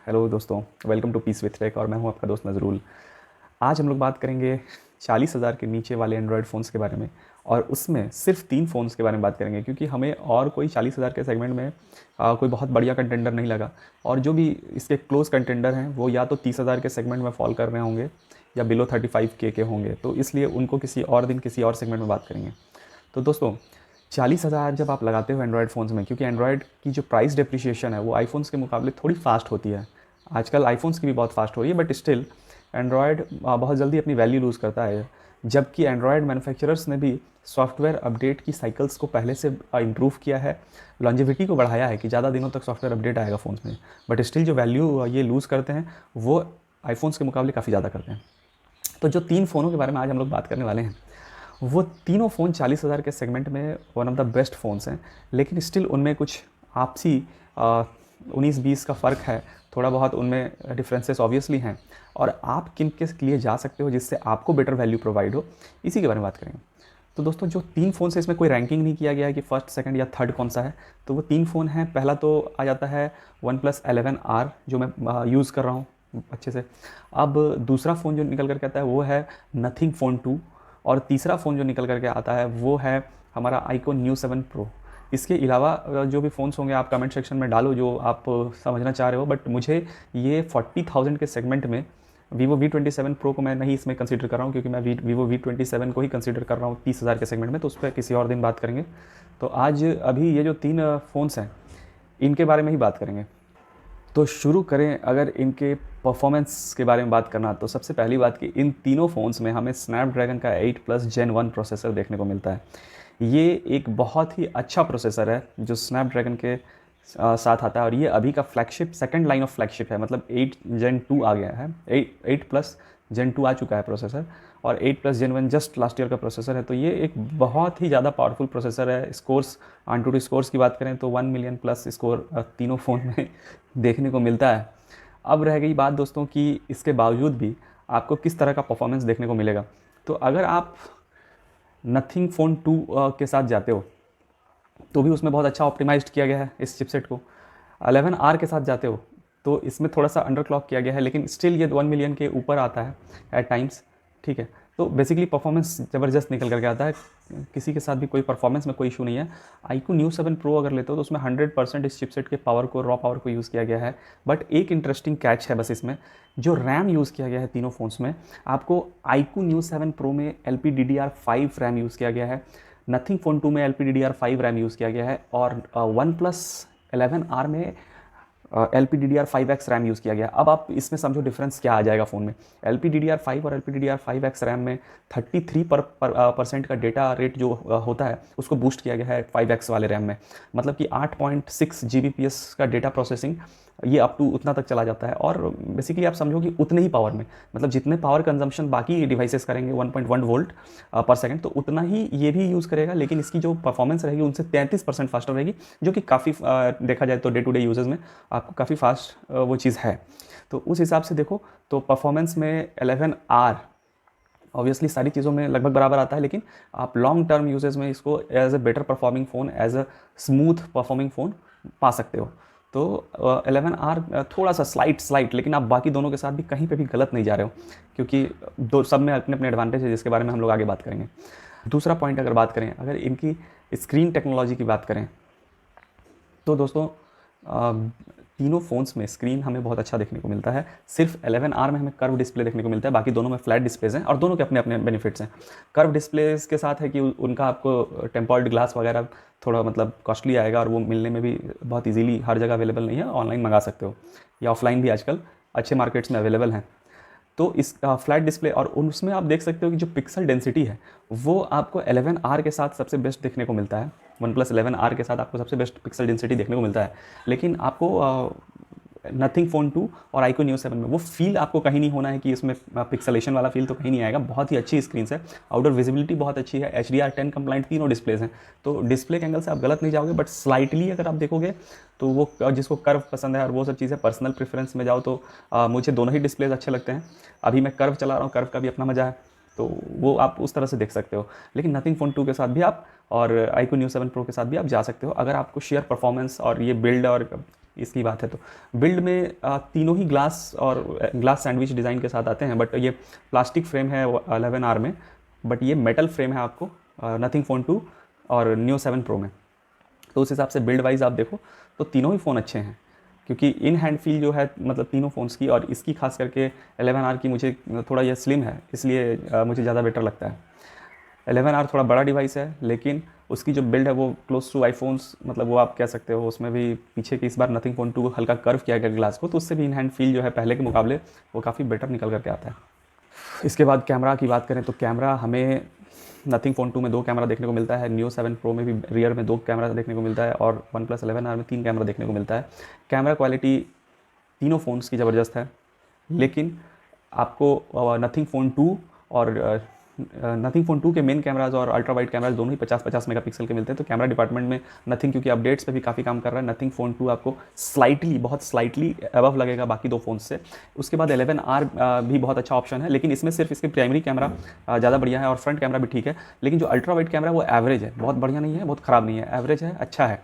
Hello दोस्तों, welcome to peace with tech और मैं हूं आपका दोस्त नज़रुल। आज हम लोग बात करेंगे 40,000 के नीचे वाले एंड्रॉयड फ़ोन्स के बारे में। और उसमें सिर्फ 3 फ़ोन्स के बारे में बात करेंगे क्योंकि हमें और कोई 40,000 के सेगमेंट में कोई बहुत बढ़िया कंटेंडर नहीं लगा। और जो भी इसके क्लोज कंटेंडर हैं वो या तो 30,000 के सेगमेंट में फॉल कर रहे होंगे या बिलो 35K के होंगे, तो इसलिए उनको किसी और दिन किसी और सेगमेंट में बात करेंगे। तो दोस्तों, 40,000 जब आप लगाते हो एंड्रॉयड फ़ोन्स में, क्योंकि एंड्रॉयड की जो प्राइस डिप्रिशिएशन है वो आईफोन्स के मुकाबले थोड़ी फास्ट होती है। आजकल आईफोन्स की भी बहुत फास्ट हो रही है, बट स्टिल एंड्रॉयड बहुत जल्दी अपनी वैल्यू लूज़ करता है। जबकि एंड्रॉयड मैन्युफैक्चरर्स ने भी सॉफ्टवेयर अपडेट की साइकिल्स को पहले से इम्प्रूव किया है, लॉन्जेविटी को बढ़ाया है कि ज़्यादा दिनों तक सॉफ्टवेयर अपडेट आएगा फ़ोन्स में। बट स्टिल जो वैल्यू ये लूज़ करते हैं वो आईफोन्स के मुकाबले काफ़ी ज़्यादा करते हैं। तो जो 3 फ़ोनों के बारे में आज हम लोग बात करने वाले हैं, वो तीनों फ़ोन 40,000 के सेगमेंट में one of the best phones हैं। लेकिन स्टिल उनमें कुछ आपसी 19-20 का फ़र्क है, थोड़ा बहुत उनमें डिफरेंसेस ऑब्वियसली हैं। और आप किन के लिए जा सकते हो जिससे आपको बेटर वैल्यू प्रोवाइड हो, इसी के बारे में बात करेंगे। तो दोस्तों, जो 3 फ़ोन है इसमें कोई रैंकिंग नहीं किया गया है कि फर्स्ट, सेकंड या थर्ड कौन सा है। तो वो 3 फ़ोन हैं। पहला तो आ जाता है OnePlus 11R, जो मैं यूज़ कर रहा हूँ अच्छे से। अब दूसरा फ़ोन जो निकल करके आता है वो है Nothing Phone 2। और तीसरा फ़ोन जो निकल करके आता है वो है हमारा iQOO Neo 7 Pro। इसके अलावा जो भी फ़ोन्स होंगे आप कमेंट सेक्शन में डालो जो आप समझना चाह रहे हो। बट मुझे ये 40,000 के सेगमेंट में Vivo V27 Pro को मैं नहीं इसमें कंसीडर कर रहा हूँ, क्योंकि मैं Vivo V27 को ही कंसीडर कर रहा हूँ 30,000 के सेगमेंट में। तो उस पर किसी और दिन बात करेंगे। तो आज अभी ये जो 3 फ़ोन्स हैं इनके बारे में ही बात करेंगे। तो शुरू करें अगर इनके परफॉर्मेंस के बारे में बात करना, तो सबसे पहली बात कि इन तीनों फ़ोन्स में हमें स्नैपड्रैगन का 8+ Gen 1 प्रोसेसर देखने को मिलता है। ये एक बहुत ही अच्छा प्रोसेसर है जो स्नैपड्रैगन के साथ आता है। और ये अभी का flagship, second line of flagship है। मतलब 8 Gen 2 आ गया है, 8+ Gen 2 आ चुका है प्रोसेसर। और 8+ Gen 1 जस्ट लास्ट ईयर का प्रोसेसर है। तो ये एक बहुत ही ज़्यादा पावरफुल प्रोसेसर है। स्कोर्स, AnTuTu स्कोर्स की बात करें तो 1 मिलियन प्लस स्कोर तीनों फ़ोन में देखने को मिलता है। अब रह गई बात दोस्तों कि इसके बावजूद भी आपको किस तरह का परफॉर्मेंस देखने को मिलेगा। तो अगर आप नथिंग फ़ोन 2 के साथ जाते हो तो भी उसमें बहुत अच्छा ऑप्टिमाइज़्ड किया गया है इस चिपसेट को। 11R के साथ जाते हो तो इसमें थोड़ा सा अंडर क्लॉक किया गया है, लेकिन स्टिल ये 1 मिलियन के ऊपर आता है एट टाइम्स। ठीक है, तो बेसिकली परफॉर्मेंस ज़बरदस्त निकल करके आता है। किसी के साथ भी कोई परफॉर्मेंस में कोई इशू नहीं है। iQOO Neo 7 Pro अगर लेते हो तो उसमें 100% इस चिपसेट के पावर को, रॉ पावर को यूज़ किया गया है। बट एक इंटरेस्टिंग कैच है बस इसमें, जो रैम यूज़ किया गया है तीनों फ़ोन्स में, आपको iQOO Neo 7 Pro में LPDDR5 रैम यूज़ किया गया है, नथिंग फ़ोन 2 में LPDDR5 रैम यूज़ किया गया है, और OnePlus 11R में LPDDR5X रैम यूज़ किया गया। अब आप इसमें समझो डिफरेंस क्या आ जाएगा फ़ोन में। LPDDR5 और LPDDR5X रैम में 33% का डेटा रेट जो होता है उसको बूस्ट किया गया है 5X वाले रैम में। मतलब कि 8.6 Gbps का डेटा प्रोसेसिंग ये अप टू उतना तक चला जाता है। और बेसिकली आप समझो कि उतने ही पावर में, मतलब जितने पावर कंजम्पशन बाकी डिवाइसेस करेंगे 1.1 वोल्ट पर सेकंड, तो उतना ही ये भी यूज़ करेगा। लेकिन इसकी जो परफॉर्मेंस रहेगी उनसे 33% फास्टर रहेगी, जो कि काफ़ी देखा जाए तो डे टू डे यूजेस में आपको काफ़ी फास्ट वो चीज़ है। तो उस हिसाब से देखो तो परफॉर्मेंस में 11R ऑब्वियसली सारी चीज़ों में लगभग बराबर आता है, लेकिन आप लॉन्ग टर्म यूजेस में इसको as a better performing phone, as a smooth performing phone पा सकते हो। तो 11R थोड़ा सा स्लाइट, लेकिन आप बाकी दोनों के साथ भी कहीं पे भी गलत नहीं जा रहे हो, क्योंकि दो सब में अपने अपने एडवांटेज है जिसके बारे में हम लोग आगे बात करेंगे। दूसरा पॉइंट अगर बात करें, अगर इनकी स्क्रीन टेक्नोलॉजी की बात करें तो दोस्तों तीनों फ़ोन्स में स्क्रीन हमें बहुत अच्छा देखने को मिलता है। सिर्फ 11R में हमें कर्व डिस्प्ले देखने को मिलता है, बाकी दोनों में फ्लैट डिस्प्लेज हैं और दोनों के अपने अपने बेनिफिट्स हैं। कर्व डिस्प्लेज के साथ है कि उनका आपको टेम्पर्ड ग्लास वगैरह थोड़ा मतलब कॉस्टली आएगा, और वो मिलने में भी बहुत इजीली हर जगह अवेलेबल नहीं है। ऑनलाइन मंगा सकते हो या ऑफलाइन भी आजकल अच्छे मार्केट्स में अवेलेबल हैं। तो इस फ्लैट डिस्प्ले, और उसमें आप देख सकते हो कि जो पिक्सल डेंसिटी है वो आपको 11R के साथ सबसे बेस्ट देखने को मिलता है। OnePlus 11R के साथ आपको सबसे बेस्ट पिक्सल डेंसिटी देखने को मिलता है। लेकिन आपको नथिंग फ़ोन 2 और iQOO Neo 7 में वो फील आपको कहीं नहीं होना है कि इसमें पिक्सलेशन वाला फील तो कहीं नहीं आएगा। बहुत ही अच्छी स्क्रीन है, आउटडोर विजिबिलिटी बहुत अच्छी है, HDR10 कंप्लाइंट तीनों डिस्प्लेज हैं। तो डिस्प्ले के एंगल से आप गलत नहीं जाओगे। बट स्लाइटली अगर आप देखोगे तो वो जिसको कर्व पसंद है और वो सब चीज़ें, पर्सनल प्रेफरेंस में जाओ तो मुझे दोनों ही डिस्प्लेज अच्छे लगते हैं। अभी मैं कर्व चला रहा हूँ, कर्व का भी अपना मज़ा है, तो वो आप उस तरह से देख सकते हो। लेकिन नथिंग फ़ोन 2 के साथ भी आप और iQOO Neo 7 Pro के साथ भी आप जा सकते हो, अगर आपको शेयर परफॉर्मेंस और ये बिल्ड और इसकी बात है तो बिल्ड में तीनों ही ग्लास सैंडविच डिज़ाइन के साथ आते हैं, बट ये प्लास्टिक फ्रेम है 11R में, बट ये मेटल फ्रेम है आपको नथिंग फ़ोन 2 और Neo 7 Pro में। तो उस हिसाब से बिल्ड वाइज आप देखो तो तीनों ही फ़ोन अच्छे हैं, क्योंकि इन हैंड फील जो है मतलब तीनों फ़ोन्स की, और इसकी खास करके 11R की मुझे थोड़ा ये स्लिम है, इसलिए मुझे ज़्यादा बेटर लगता है। 11R थोड़ा बड़ा डिवाइस है, लेकिन उसकी जो बिल्ड है वो क्लोज टू आईफोन्स, मतलब वो आप कह सकते हो। उसमें भी पीछे की इस बार नथिंग फ़ोन 2 हल्का कर्व किया गया ग्लास को, तो उससे भी इन हैंड फील जो है पहले के मुकाबले वो काफ़ी बेटर निकल करके आता है। इसके बाद कैमरा की बात करें तो कैमरा हमें नथिंग फ़ोन 2 में 2 कैमरा देखने को मिलता है, Neo 7 Pro में भी रियर में 2 कैमरा देखने को मिलता है, और OnePlus 11R में 3 कैमरा देखने को मिलता है। कैमरा क्वालिटी तीनों फ़ोन्स की ज़बरदस्त है, लेकिन आपको नथिंग फ़ोन 2 और नथिंग फ़ोन 2 के मेन कैमराज और अल्ट्रा वाइड कैमराज दोनों ही 50-50 मेगापिक्सल के मिलते हैं। तो कैमरा डिपार्टमेंट में नथिंग क्योंकि अपडेट्स पे भी काफ़ी काम कर रहा है, नथिंग फ़ोन 2 आपको बहुत स्लाइटली अबव लगेगा बाकी 2 फ़ोन से। उसके बाद 11R भी बहुत अच्छा ऑप्शन है, लेकिन इसमें सिर्फ इसके प्राइमरी कैमरा ज़्यादा बढ़िया है और फ्रंट कैमरा भी ठीक है, लेकिन जो अल्ट्रा वाइड कैमरा है वो एवरेज है, बहुत बढ़िया नहीं है, बहुत ख़राब नहीं है, एवरेज है, अच्छा है।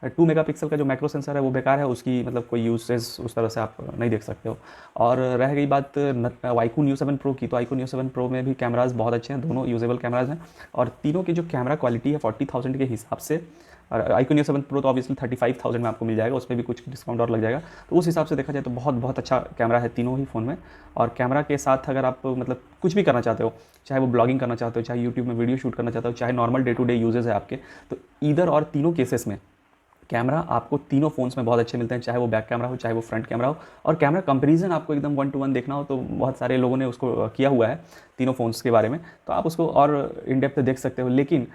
2 मेगापिक्सल का जो मैक्रो सेंसर है वो बेकार है, उसकी मतलब कोई यूसेज उस तरह से आप नहीं देख सकते हो। और रह गई बात iQOO Neo 7 Pro की, तो iQOO Neo 7 Pro में भी कैमराज बहुत अच्छे हैं, दोनों यूजेबल कैमराज हैं, और तीनों की जो कैमरा क्वालिटी है 40,000 के हिसाब से, और iQOO Neo 7 Pro तो ऑब्वियसली 35,000 में आपको मिल जाएगा, उसमें भी कुछ डिस्काउंट और लग जाएगा। तो उस हिसाब से देखा जाए तो बहुत अच्छा कैमरा है तीनों ही फ़ोन में। और कैमरा के साथ अगर आप मतलब कुछ भी करना चाहते हो, चाहे वो ब्लॉगिंग करना चाहते हो, चाहे यूट्यूब में वीडियो शूट करना चाहते हो, चाहे normal day to day uses है आपके, तो ईदर और तीनों केसेस में कैमरा आपको तीनों फ़ोन्स में बहुत अच्छे मिलते हैं, चाहे वो बैक कैमरा हो चाहे वो फ्रंट कैमरा हो। और कैमरा कंपैरिजन आपको एकदम 1 to 1 देखना हो तो बहुत सारे लोगों ने उसको किया हुआ है तीनों फ़ोन्स के बारे में, तो आप उसको और इन डेप्थ देख सकते हो। लेकिन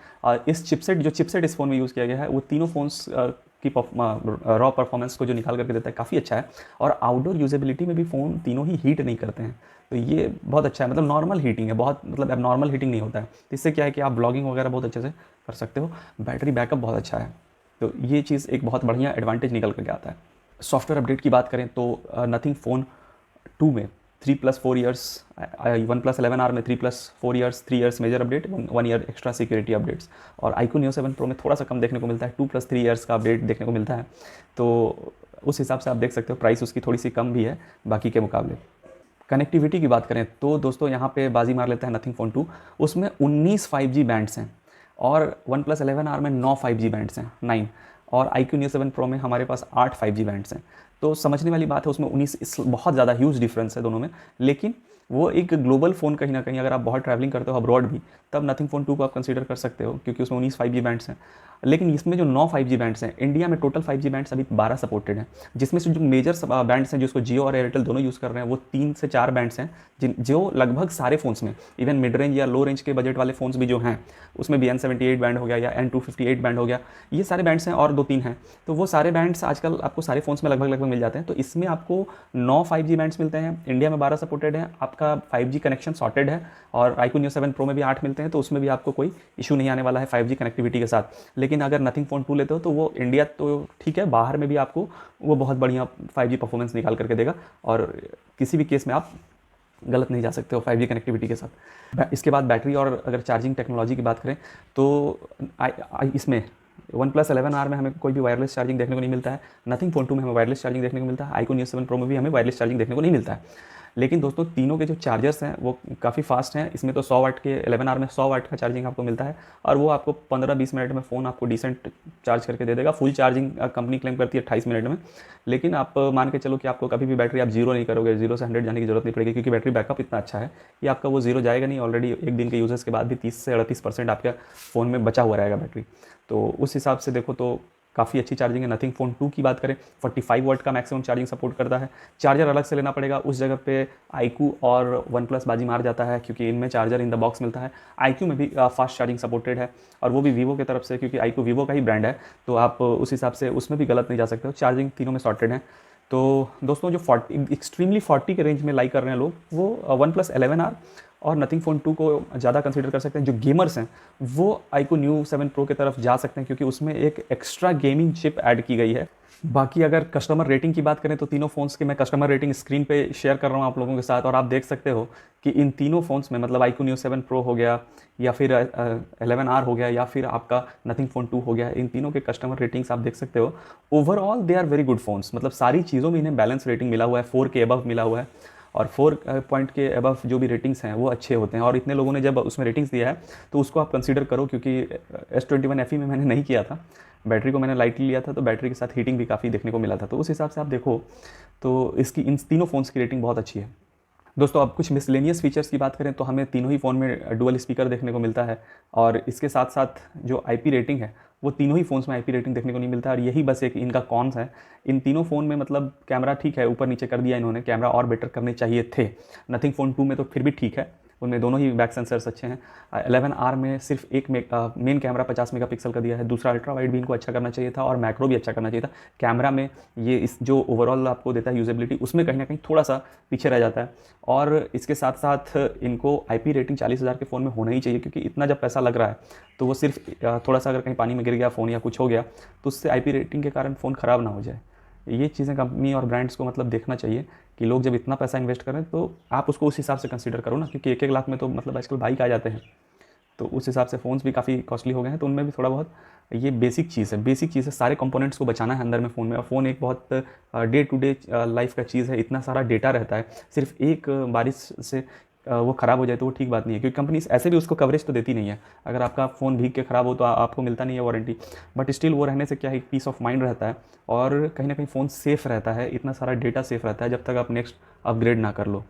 इस चिपसेट इस फ़ोन में यूज़ किया गया है वो तीनों फ़ोन्स की रॉ परफॉर्मेंस को जो निकाल करके देता है काफ़ी अच्छा है, और आउटडोर यूजेबिलिटी में भी फ़ोन तीनों ही हीट नहीं करते हैं, तो ये बहुत अच्छा है। मतलब नॉर्मल हीटिंग है, बहुत मतलब एबनॉर्मल हीटिंग नहीं होता है, तो इससे क्या है कि आप ब्लॉगिंग वगैरह बहुत अच्छे से कर सकते हो। बैटरी बैकअप बहुत अच्छा है, तो ये चीज़ एक बहुत बढ़िया एडवांटेज निकल करके आता है। सॉफ्टवेयर अपडेट की बात करें तो नथिंग फ़ोन 2 में 3+4 ईयर्स, OnePlus 11R में 3+4 years, 3 years major update, 1 year extra security updates, और iQOO Neo 7 Pro में थोड़ा सा कम देखने को मिलता है, 2+3 ईयर्स का अपडेट देखने को मिलता है। तो उस हिसाब से आप देख सकते हो प्राइस उसकी थोड़ी सी कम भी है बाकी के मुकाबले। कनेक्टिविटी की बात करें तो दोस्तों यहाँ पे बाजी मार लेता है नथिंग फ़ोन 2, उसमें 19 5G बैंड्स हैं, और OnePlus 11R में 9 5G बैंड्स हैं, 9, और iQOO Neo 7 Pro में हमारे पास 8 5G बैंड्स हैं। तो समझने वाली बात है, उसमें 19 बहुत ज़्यादा ह्यूज डिफरेंस है दोनों में, लेकिन वो एक ग्लोबल फ़ोन कहीं ना कहीं अगर आप बहुत ट्रैवलिंग करते हो अब्रॉड भी, तब नथिंग फ़ोन 2 को आप कंसीडर कर सकते हो, क्योंकि उसमें 19 5G बैंड्स हैं। लेकिन इसमें जो 9 5G बैंड्स हैं, इंडिया में टोटल 5G बैंड्स अभी 12 सपोर्टेड हैं, जिसमें से जो मेजर बैंड्स हैं जिसको जियो और एयरटेल दोनों यूज़ कर रहे हैं वो 3 से 4 बैंड्स हैं, जो लगभग सारे फ़ोन्स में, इवन मिड रेंज या लो रेंज के बजट वाले फ़ोन्स भी जो हैं उसमें भी N78 बैंड हो गया या N258 बैंड हो गया, ये सारे बैंड्स हैं, और 2-3 हैं, तो वो सारे बैंड्स आजकल आपको सारे फ़ोन्स में लगभग मिल जाते हैं। तो इसमें आपको 9 5G बैंड्स मिलते हैं, इंडिया में 12 सपोर्टेड है, आपका 5G कनेक्शन सॉर्टेड है, और iQOO Neo 7 Pro में भी 8 मिलते हैं, तो उसमें भी आपको कोई इशू नहीं आने वाला है 5G कनेक्टिविटी के साथ। लेकिन अगर नथिंग फ़ोन 2 लेते हो तो वो इंडिया तो ठीक है, बाहर में भी आपको वो बहुत बढ़िया 5G परफॉर्मेंस निकाल करके देगा, और किसी भी केस में आप गलत नहीं जा सकते हो 5G कनेक्टिविटी के साथ। इसके बाद बैटरी और अगर चार्जिंग टेक्नोलॉजी की बात करें तो इसमें OnePlus 11R में हमें कोई भी वायरलेस चार्जिंग देखने को नहीं मिलता है, नथिंग फ़ोन 2 में हमें वायरलेस चार्जिंग देखने को मिलता है, iQOO Neo 7 Pro में भी हमें वायरलेस चार्जिंग देखने को नहीं मिलता है। लेकिन दोस्तों तीनों के जो चार्जर्स हैं वो काफ़ी फास्ट हैं, इसमें तो 100 वाट के 11R में 100 वाट का चार्जिंग आपको मिलता है, और वो आपको 15-20 मिनट में फ़ोन आपको डिसेंट चार्ज करके दे देगा। फुल चार्जिंग कंपनी क्लेम करती है 28 मिनट में, लेकिन आप मान के चलो कि आपको कभी भी बैटरी आप जीरो नहीं करोगे, 0 से 100 जाने की जरूरत नहीं पड़ेगी, क्योंकि बैटरी बैकअप इतना अच्छा है कि आपका वो जीरो जाएगा नहीं। ऑलरेडी एक दिन के यूजेस के बाद भी 30 से 38% आपका फ़ोन में बचा हुआ रहेगा बैटरी, तो उस हिसाब से देखो तो काफ़ी अच्छी चार्जिंग है। नथिंग फ़ोन 2 की बात करें 45 वाट का मैक्सिमम चार्जिंग सपोर्ट करता है, चार्जर अलग से लेना पड़ेगा, उस जगह पे iQOO और OnePlus बाजी मार जाता है, क्योंकि इनमें चार्जर इन द बॉक्स मिलता है। iQOO में भी फास्ट चार्जिंग सपोर्टेड है, और वो भी वीवो की तरफ से, क्योंकि iQOO वीवो का ही ब्रांड है, तो आप उस हिसाब से उसमें भी गलत नहीं जा सकते हो, चार्जिंग तीनों में सॉर्टेड है। तो दोस्तों जो 40 एक्सट्रीमली 40 के रेंज में लाइक कर रहे हैं लोग, वो OnePlus 11R और नथिंग फ़ोन 2 को ज़्यादा कंसीडर कर सकते हैं। जो गेमर्स हैं वो iQOO Neo 7 Pro की तरफ जा सकते हैं, क्योंकि उसमें एक एक्स्ट्रा गेमिंग चिप ऐड की गई है, बाकी अगर कस्टमर रेटिंग की बात करें तो तीनों फ़ोन्स की मैं कस्टमर रेटिंग स्क्रीन पे शेयर कर रहा हूँ आप लोगों के साथ, और आप देख सकते हो कि इन तीनों फ़ोन्स में मतलब iQOO Neo 7 Pro हो गया, या फिर 11R हो गया, या फिर आपका नथिंग फ़ोन 2 हो गया, इन तीनों के कस्टमर रेटिंग्स आप देख सकते हो। Overall they are very good phones, मतलब सारी चीज़ों में इन्हें बैलेंस रेटिंग मिला हुआ है, 4 के अबव मिला हुआ है, और 4 पॉइंट के अबव जो भी रेटिंग्स हैं वो अच्छे होते हैं। और इतने लोगों ने जब उसमें रेटिंग्स दिया है तो उसको आप कंसीडर करो, क्योंकि S21 FE में मैंने नहीं किया था, बैटरी को मैंने लाइटली लिया था, तो बैटरी के साथ हीटिंग भी काफ़ी देखने को मिला था, तो उस हिसाब से आप देखो तो इसकी इन तीनों फ़ोन्स की रेटिंग बहुत अच्छी है। दोस्तों अब कुछ मिसलेनियस फीचर्स की बात करें तो हमें तीनों ही फ़ोन में डुअल स्पीकर देखने को मिलता है, और इसके साथ साथ जो IP रेटिंग है वो तीनों ही फ़ोन्स में IP रेटिंग देखने को नहीं मिलता है, और यही बस एक इनका कॉन्स है। इन तीनों फ़ोन में मतलब कैमरा ठीक है, ऊपर नीचे कर दिया इन्होंने, कैमरा और बेटर करने चाहिए थे। नथिंग फ़ोन 2 में तो फिर भी ठीक है, उनमें दोनों ही बैक सेंसर्स अच्छे हैं। 11R में सिर्फ एक मेन कैमरा 50 मेगापिक्सल का दिया है, दूसरा अल्ट्रा वाइड भी इनको अच्छा करना चाहिए था, और मैक्रो भी अच्छा करना चाहिए था। कैमरा में ये इस जो ओवरऑल आपको देता है यूजेबिलिटी, उसमें कहीं ना कहीं थोड़ा सा पीछे रह जाता है। और इसके साथ साथ इनको IP रेटिंग 40,000 के फ़ोन में होना ही चाहिए, क्योंकि इतना जब पैसा लग रहा है तो वो सिर्फ थोड़ा सा अगर कहीं पानी में गिर गया फ़ोन या कुछ हो गया तो उससे IP रेटिंग के कारण फ़ोन ख़राब ना हो जाए। ये चीज़ें कंपनी और ब्रांड्स को मतलब देखना चाहिए कि लोग जब इतना पैसा इन्वेस्ट करें तो आप उसको उस हिसाब से कंसीडर करो ना, क्योंकि 1-1 लाख में तो मतलब आजकल बाइक आ जाते हैं, तो उस हिसाब से फ़ोन्स भी काफ़ी कॉस्टली हो गए हैं, तो उनमें भी थोड़ा बहुत ये बेसिक चीज़ है, सारे कंपोनेंट्स को बचाना है अंदर में फ़ोन में। और फ़ोन एक बहुत डे टू डे लाइफ का चीज़ है, इतना सारा डेटा रहता है, सिर्फ एक बारिश से वो ख़राब हो जाए तो वो ठीक बात नहीं है, क्योंकि कंपनी ऐसे भी उसको कवरेज तो देती नहीं है। अगर आपका फ़ोन भीग के ख़राब हो तो आपको मिलता नहीं है वारंटी, बट स्टिल वो रहने से क्या है, पीस ऑफ माइंड रहता है, और कहीं ना कहीं फ़ोन सेफ़ रहता है, इतना सारा डेटा सेफ़ रहता है जब तक आप नेक्स्ट अपग्रेड ना कर लो।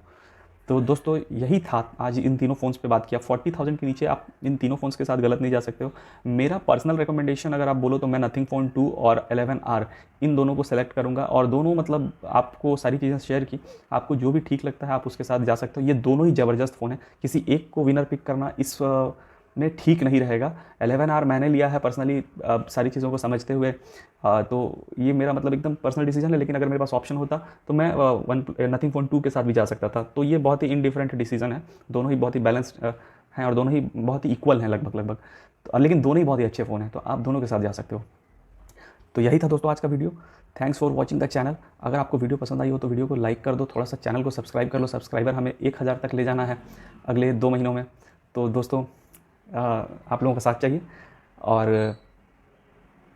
तो दोस्तों यही था, आज इन तीनों फ़ोन्स पे बात किया। 40,000 के नीचे आप इन तीनों फ़ोन्स के साथ गलत नहीं जा सकते हो। मेरा पर्सनल रिकमेंडेशन अगर आप बोलो तो मैं नथिंग फ़ोन 2 और 11R इन दोनों को सेलेक्ट करूँगा, और दोनों मतलब आपको सारी चीज़ें शेयर की, आपको जो भी ठीक लगता है आप उसके साथ जा सकते हो। ये दोनों ही ज़बरदस्त फ़ोन है, किसी एक को विनर पिक करना इस में ठीक नहीं रहेगा। 11R मैंने लिया है पर्सनली सारी चीज़ों को समझते हुए, तो ये मेरा मतलब एकदम पर्सनल डिसीजन है, लेकिन अगर मेरे पास ऑप्शन होता तो मैं नथिंग फ़ोन 2 के साथ भी जा सकता था। तो ये बहुत ही इनडिफरेंट डिसीजन है, दोनों ही बहुत ही बैलेंस्ड हैं, और दोनों ही बहुत ही इक्वल हैं लगभग। तो लेकिन दोनों ही बहुत ही अच्छे फ़ोन हैं, तो आप दोनों के साथ जा सकते हो। तो यही था दोस्तों आज का video. Thanks for watching the channel. अगर आपको वीडियो पसंद आई हो तो वीडियो को लाइक कर दो, थोड़ा सा चैनल को सब्सक्राइब कर लो। सब्सक्राइबर हमें 1,000 तक ले जाना है अगले 2 महीनों में। तो दोस्तों आप लोगों का साथ चाहिए, और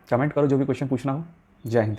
कमेंट करो जो भी क्वेश्चन पूछना हो। जय हिंद।